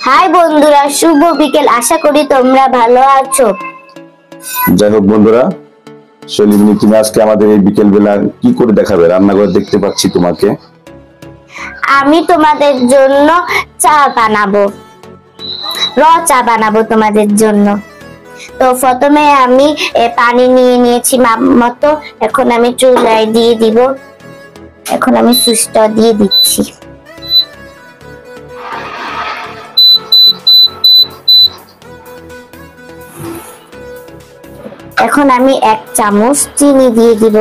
High বন্ধুরা, শুভ বিকেল। আশা করি তোমরা ভালো আছো। যাই হোক বন্ধুরা, শৈলীনি তুমি আজকে আমাদের এই বিকেল বেলা কি করে দেখাবে? রান্নাঘরে দেখতে পাচ্ছি তোমাকে। আমি তোমাদের জন্য চা বানাবো, চা বানাবো তোমাদের জন্য। তো প্রথমে আমি পানি নিয়ে নিয়েছি মাপ মতো। এখন আমি চুলায় দিয়ে দিব। এখন আমি সুইচটা দিয়ে দিচ্ছি। এখন আমি 1 চামচ চিনি দিয়ে দিব।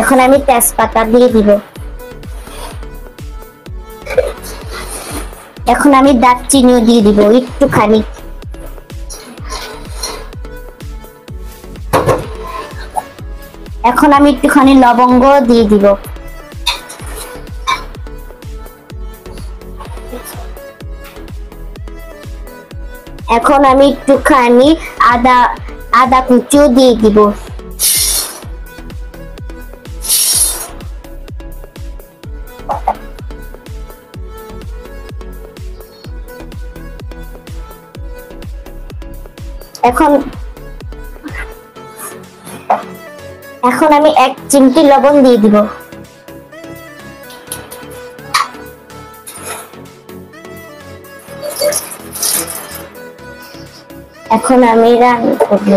এখন আমি তেজপাতা দিয়ে দিব। এখন আমি দারচিনিও দিয়ে দিব একটুখানি। এখন আমি একটুখানি লবঙ্গ দিয়ে দিব। এখন আমি একটুখানি আদা কুচিও দিয়ে দিব। এখন আমি 1 চিমটি লবণ দিয়ে দিব। এখন আমি রান্না করব।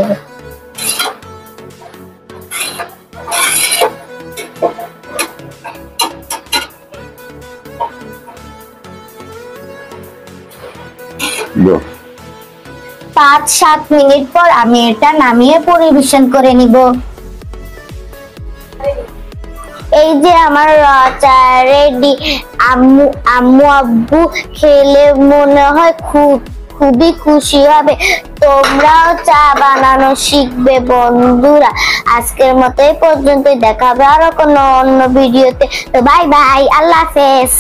গো 5-7 মিনিট পর আমি এটা নামিয়ে পরিবেশন করে নিব। এই যে আমার চা রেডি। আম্মু আব্বু খেলে মনে হয় খুবই খুশি হবে। তোমরাও চা বানানো শিখবে বন্ধুরা। আজকের মতো এই পর্যন্তই, দেখা হবে আরো কোনো অন্য ভিডিওতে। তো বাই বাই, আল্লাহ হাফেজ।